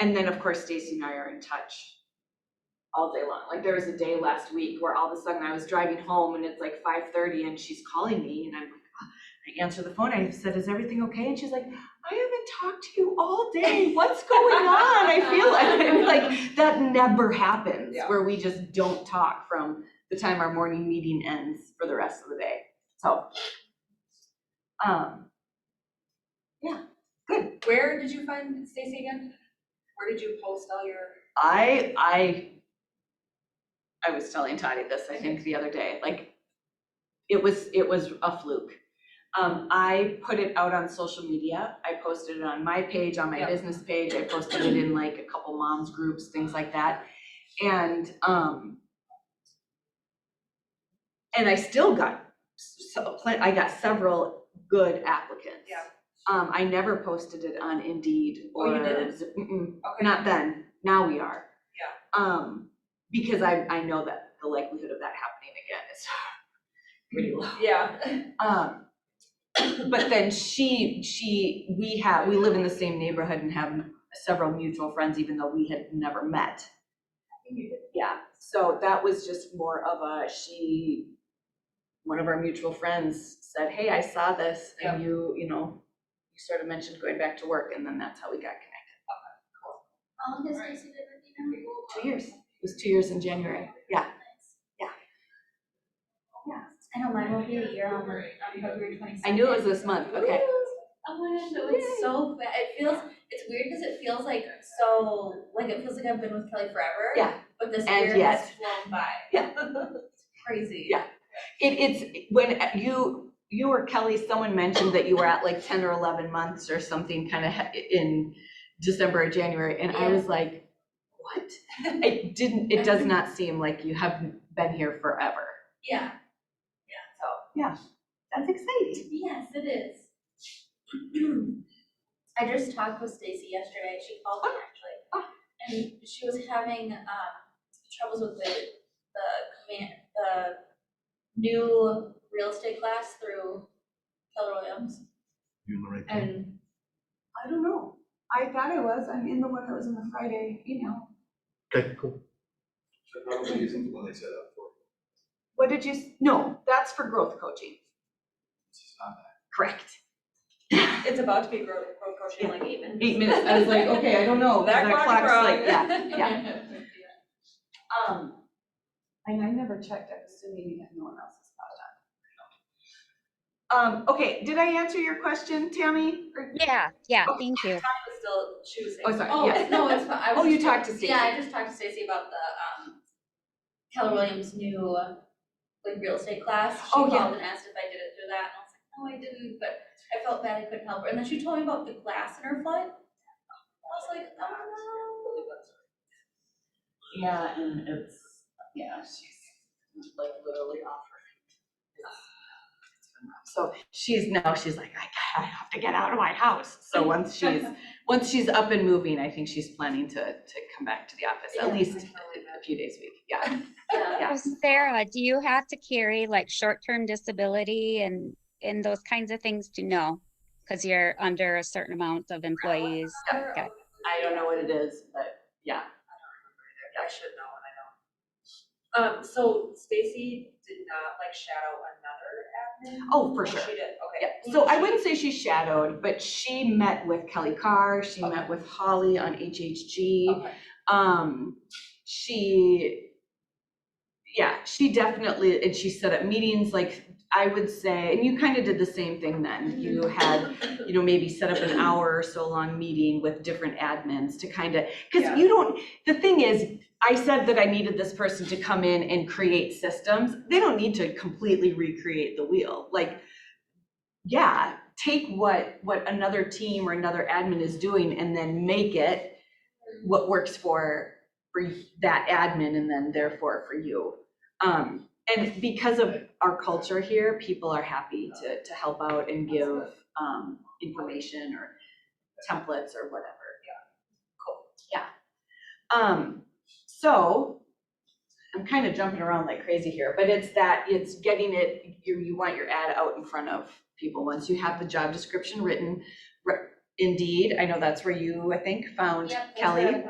Speaker 1: And then of course, Stacy and I are in touch all day long. Like there was a day last week where all of a sudden I was driving home and it's like 5:30 and she's calling me and I'm like, I answer the phone. I said, is everything okay? And she's like, I haven't talked to you all day. What's going on? I feel like that never happens where we just don't talk from the time our morning meeting ends for the rest of the day. So, yeah, good.
Speaker 3: Where did you find Stacy again? Where did you post all your?
Speaker 1: I was telling Toddy this, I think the other day, like, it was a fluke. I put it out on social media. I posted it on my page, on my business page. I posted it in like a couple moms groups, things like that. And I still got, I got several good applicants.
Speaker 3: Yeah.
Speaker 1: I never posted it on Indeed or.
Speaker 3: Oh, you didn't?
Speaker 1: Okay. Not then, now we are.
Speaker 3: Yeah.
Speaker 1: Because I know that the likelihood of that happening again is pretty low.
Speaker 3: Yeah.
Speaker 1: But then we live in the same neighborhood and have several mutual friends, even though we had never met. Yeah, so that was just more of one of our mutual friends said, hey, I saw this, and you sort of mentioned going back to work, and then that's how we got connected.
Speaker 4: How long has Stacy been with you now?
Speaker 1: 2 years. It was 2 years in January. Yeah.
Speaker 4: I know mine will be a year on February 22nd.
Speaker 1: I knew it was this month. Okay.
Speaker 4: Oh my gosh, so it's so bad. It's weird because it feels like it feels like I've been with Kelly forever.
Speaker 1: Yeah.
Speaker 4: But this
Speaker 1: And
Speaker 4: year
Speaker 1: yet.
Speaker 4: has flown by.
Speaker 1: Yeah.
Speaker 4: It's crazy.
Speaker 1: Yeah. It's when you or Kelly, someone mentioned that you were at like 10 or 11 months or something kind of in December or January. And I was like, what? It does not seem like you have been here forever.
Speaker 4: Yeah.
Speaker 1: So, yeah, that's exciting.
Speaker 4: Yes, it is. I just talked with Stacy yesterday. She called me actually, and she was having troubles with the new real estate class through Keller Williams.
Speaker 5: You in the right place?
Speaker 4: And
Speaker 1: I don't know. I thought I was. I'm in the one that was in the Friday email.
Speaker 5: Okay, cool.
Speaker 6: So probably isn't the one they set up for.
Speaker 1: What did you, no, that's for growth coaching.
Speaker 6: It's just not that.
Speaker 1: Correct.
Speaker 3: It's about to be growth coaching in like 8 minutes.
Speaker 1: 8 minutes. I was like, okay, I don't know.
Speaker 3: That
Speaker 1: That
Speaker 3: clock's
Speaker 1: clock's
Speaker 3: wrong.
Speaker 1: like, yeah. And I never checked. I'm assuming that no one else has thought of. Okay, did I answer your question, Tammy?
Speaker 2: Yeah, thank you.
Speaker 3: She was saying.
Speaker 1: Oh, sorry.
Speaker 4: oh
Speaker 1: Yes.
Speaker 4: no, it's fine. I was
Speaker 1: Oh, you
Speaker 4: just
Speaker 1: talked to Stacy.
Speaker 4: Yeah, I just talked to Stacy about the Keller Williams new real estate class. She
Speaker 1: Oh, yeah.
Speaker 4: called and asked if I did it through that, and I was like, no, I didn't, but I felt bad I couldn't help her. And then she told me about the glass in her foot. I was like, oh
Speaker 1: Yeah, and she's like literally off her feet. So she's like, I have to get out of my house. So once she's up and moving, I think she's planning to come back to the office at least a few days a week. Yeah.
Speaker 4: no. Yeah.
Speaker 2: So Sarah, do you have to carry like short-term disability and those kinds of things to know? Because you're under a certain amount of employees. Okay.
Speaker 1: I don't know what it is, but yeah.
Speaker 3: I should know and I don't. So Stacy did not shadow another admin?
Speaker 1: Oh, for
Speaker 3: Oh,
Speaker 1: sure.
Speaker 3: she did, okay.
Speaker 1: Yeah, so I wouldn't say she shadowed, but she met with Kelly Carr, she met with Holly on HHG.
Speaker 3: Okay.
Speaker 1: She definitely, and she set up meetings, like, I would say, and you kind of did the same thing then. You had, maybe set up an hour or so long meeting with different admins to kind of, because the thing is, I said that I needed this person to come in and create systems. They don't need to completely recreate the wheel. Like, yeah, take what another team or another admin is doing and then make it what works for that admin and then therefore for you. And because of our culture here, people are happy to help out and give information or templates or whatever. Yeah. Cool. Yeah. So I'm kind of jumping around like crazy here, but it's getting it, you want your ad out in front of people. Once you have the job description written, Indeed, I know that's where you, I think, found Kelly.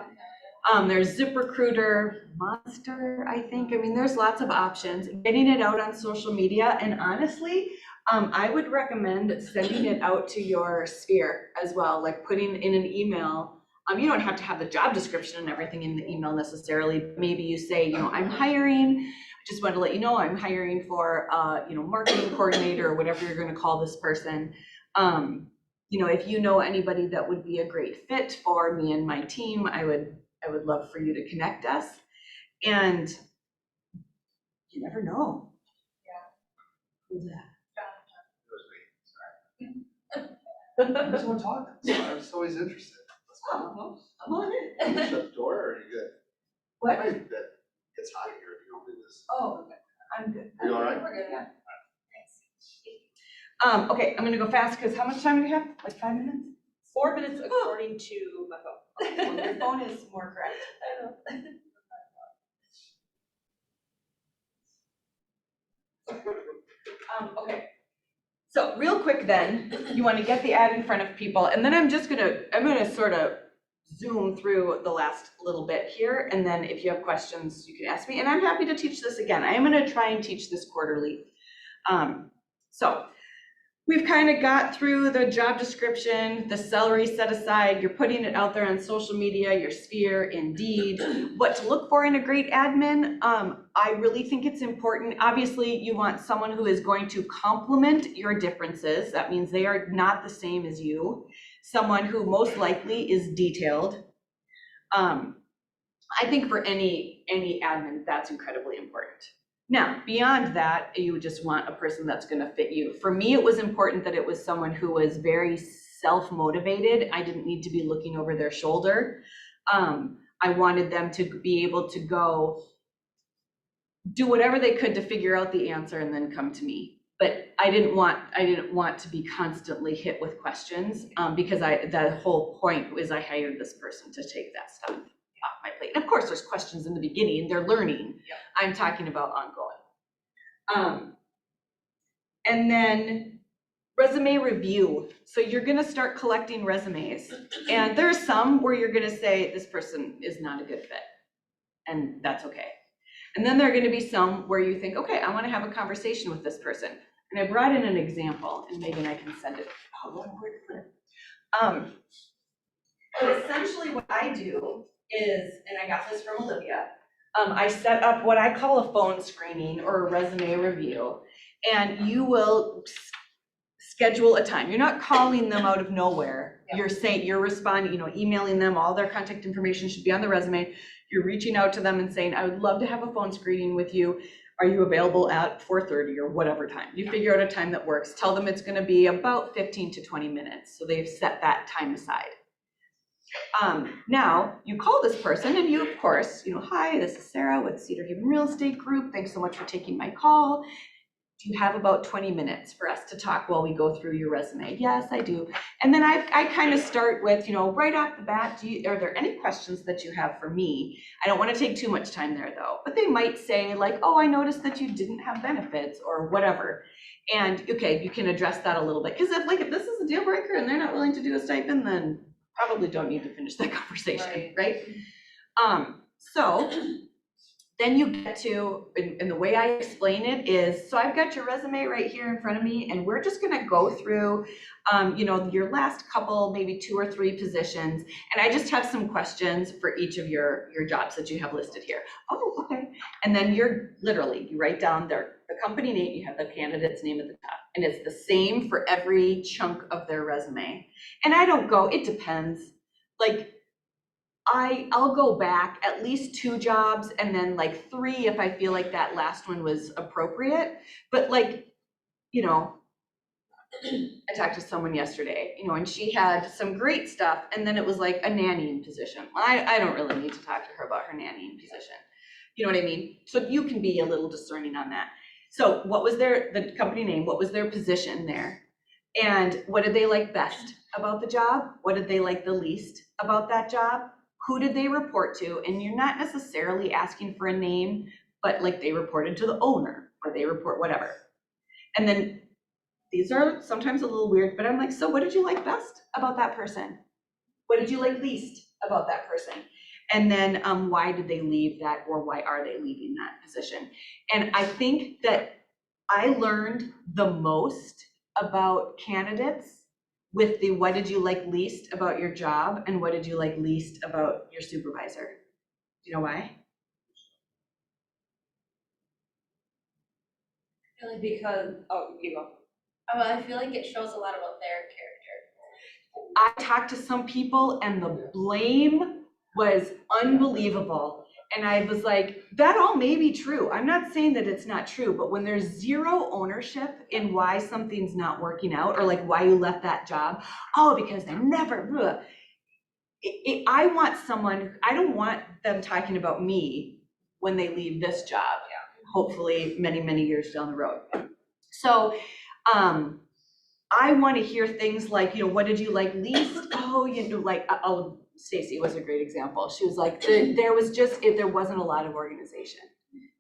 Speaker 1: There's ZipRecruiter, Monster, I think. I mean, there's lots of options. Getting it out on social media, and honestly, I would recommend sending it out to your sphere as well, like putting in an email. You don't have to have the job description and everything in the email necessarily. Maybe you say, I'm hiring. I just wanted to let you know I'm hiring for, marketing coordinator or whatever you're going to call this person. If you know anybody that would be a great fit for me and my team, I would love for you to connect us. And You never know.
Speaker 4: Yeah.
Speaker 1: Who's that?
Speaker 6: It was me, sorry. I just want to talk, so I was always interested. Let's go.
Speaker 1: I'm on it.
Speaker 6: Can you shut the door, or are you good?
Speaker 1: What?
Speaker 6: That it's hot here if you don't do this.
Speaker 1: Oh, I'm good.
Speaker 6: Are you all right?
Speaker 1: We're good, yeah. Okay, I'm gonna go fast, because how much time do we have? Like 5 minutes?
Speaker 3: 4 minutes according to my phone.
Speaker 1: Well, your phone is more correct.
Speaker 3: I know.
Speaker 1: Okay, so real quick then, you want to get the ad in front of people, and then I'm gonna sort of zoom through the last little bit here, and then if you have questions, you can ask me, and I'm happy to teach this again. I am gonna try and teach this quarterly. So we've kind of got through the job description, the salary set aside, you're putting it out there on social media, your sphere, Indeed, what to look for in a great admin. I really think it's important. Obviously, you want someone who is going to complement your differences. That means they are not the same as you. Someone who most likely is detailed. I think for any admin, that's incredibly important. Now, beyond that, you would just want a person that's gonna fit you. For me, it was important that it was someone who was very self-motivated. I didn't need to be looking over their shoulder. I wanted them to be able to go do whatever they could to figure out the answer and then come to me. But I didn't want to be constantly hit with questions, because the whole point was I hired this person to take that stuff off my plate. And of course, there's questions in the beginning, they're learning.
Speaker 3: Yeah.
Speaker 1: I'm talking about ongoing. And then resume review. So you're gonna start collecting resumes. And there's some where you're gonna say, this person is not a good fit. And that's okay. And then there are gonna be some where you think, okay, I wanna have a conversation with this person. And I brought in an example, and maybe I can send it. But essentially what I do is, and I got this from Olivia, I set up what I call a phone screening or a resume review, and you will schedule a time. You're not calling them out of nowhere.
Speaker 3: Yeah.
Speaker 1: You're responding, emailing them, all their contact information should be on the resume. You're reaching out to them and saying, I would love to have a phone screening with you. Are you available at 4:30 or whatever time? You figure out a time that works. Tell them it's gonna be about 15 to 20 minutes. So they've set that time aside. Now you call this person and you, of course, hi, this is Sarah with Cedar Haven Real Estate Group. Thanks so much for taking my call. Do you have about 20 minutes for us to talk while we go through your resume? Yes, I do. And then I kind of start with, right off the bat, are there any questions that you have for me? I don't want to take too much time there though, but they might say like, oh, I noticed that you didn't have benefits or whatever. And okay, you can address that a little bit. Because if this is a deal breaker and they're not willing to do a stipend, then probably don't need to finish that conversation, right? So then you get to, and the way I explain it is, so I've got your resume right here in front of me, and we're just gonna go through, your last couple, maybe 2 or 3 positions, and I just have some questions for each of your jobs that you have listed here. Oh, okay. And then you write down the company name, you have the candidate's name at the top, and it's the same for every chunk of their resume. And I don't go, it depends. Like, I'll go back at least 2 jobs and then like 3 if I feel like that last one was appropriate. But I talked to someone yesterday, and she had some great stuff, and then it was like a nannying position. I don't really need to talk to her about her nannying position. You know what I mean? So you can be a little discerning on that. So what was the company name? What was their position there? And what did they like best about the job? What did they like the least about that job? Who did they report to? And you're not necessarily asking for a name, but like they reported to the owner or they report whatever. And then these are sometimes a little weird, but I'm like, so what did you like best about that person? What did you like least about that person? And then why did they leave that, or why are they leaving that position? And I think that I learned the most about candidates with the what did you like least about your job and what did you like least about your supervisor. Do you know why?
Speaker 3: Really, because, you go.
Speaker 4: I feel like it shows a lot about their character.
Speaker 1: I talked to some people and the blame was unbelievable. And I was like, that all may be true. I'm not saying that it's not true, but when there's zero ownership in why something's not working out, or like why you left that job, oh, because they never, ugh. I want someone, I don't want them talking about me when they leave this job, hopefully many, many years down the road. So, I want to hear things like, you know, what did you like least? Oh, you know, like, Stacy was a great example. She was like, there wasn't a lot of organization.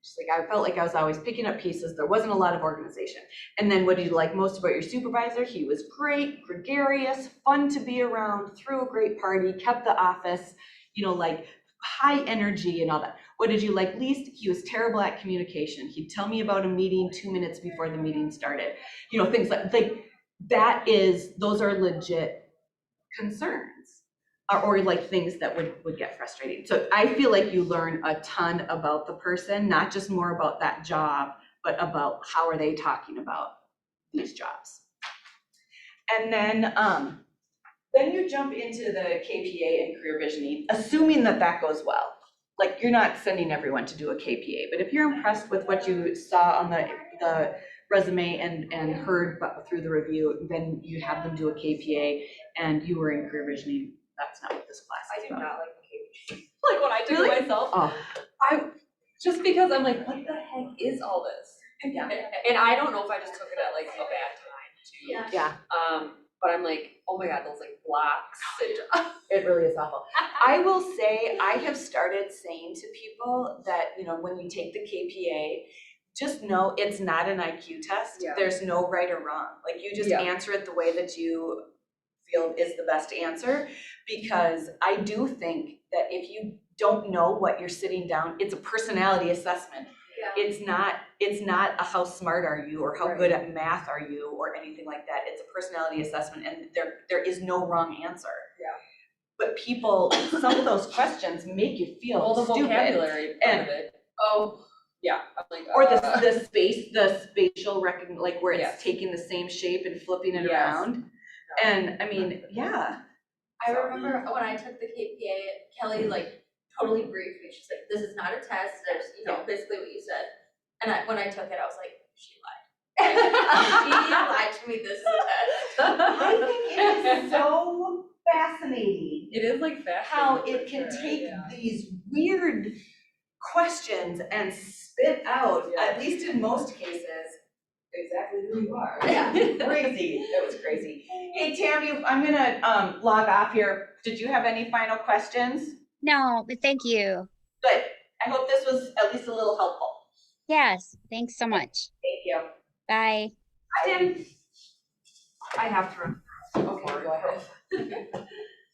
Speaker 1: She's like, I felt like I was always picking up pieces. There wasn't a lot of organization. And then what did you like most about your supervisor? He was great, gregarious, fun to be around, threw a great party, kept the office, you know, like high energy and all that. What did you like least? He was terrible at communication. He'd tell me about a meeting 2 minutes before the meeting started. You know, things like those are legit concerns. Or like things that would get frustrating. So I feel like you learn a ton about the person, not just more about that job, but about how are they talking about these jobs. And then you jump into the KPA and career visioning, assuming that goes well. Like, you're not sending everyone to do a KPA, but if you're impressed with what you saw on the resume and heard through the review, then you have them do a KPA and you were in career visioning. That's not what this class
Speaker 3: I
Speaker 1: is
Speaker 3: do
Speaker 1: about.
Speaker 3: not like the KPI. Like when I took
Speaker 1: Really?
Speaker 3: it myself,
Speaker 1: Oh,
Speaker 3: just because I'm like, what the heck is all this?
Speaker 1: yeah.
Speaker 3: And I don't know if I just took it at like a bad time too.
Speaker 1: Yeah,
Speaker 3: But I'm like, oh my God, those like blocks.
Speaker 1: it really is awful. I will say, I have started saying to people that, you know, when you take the KPA, just know it's not an IQ test.
Speaker 3: Yeah.
Speaker 1: There's no right or wrong. Like, you just answer it the way that you feel is the best answer, because I do think that if you don't know what you're sitting down, it's a personality assessment.
Speaker 4: Yeah.
Speaker 1: It's not a how smart are you or how good at math are you or anything like that. It's a personality assessment, and there is no wrong answer.
Speaker 3: Yeah.
Speaker 1: But people, some of those questions make you feel
Speaker 3: Well, the
Speaker 1: stupid.
Speaker 3: vocabulary part
Speaker 1: And-
Speaker 3: of it. Oh, yeah. I'm like,
Speaker 1: Or the spatial recognition, like where it's
Speaker 3: Yes.
Speaker 1: taking the same shape and flipping it
Speaker 3: Yes.
Speaker 1: around. And I mean, yeah.
Speaker 4: I remember when I took the KPA, Kelly like totally briefed me. She's like, this is not a test, there's, you know, basically what you said. And when I took it, I was like, she lied. She lied to me, this is a test.
Speaker 1: I think it is so fascinating
Speaker 3: It is like fashion.
Speaker 1: how it can take these weird questions and spit out,
Speaker 3: Yeah.
Speaker 1: at least in most cases, exactly who you are.
Speaker 4: Yeah.
Speaker 1: Crazy. That was crazy. Hey, Tammy, I'm gonna log off here. Did you have any final questions?
Speaker 2: No, but thank you.
Speaker 1: Good. I hope this was at least a little helpful.
Speaker 2: Yes, thanks so much.
Speaker 1: Thank you.
Speaker 2: Bye.
Speaker 1: Tim.
Speaker 3: I have to run.
Speaker 1: Okay, go ahead.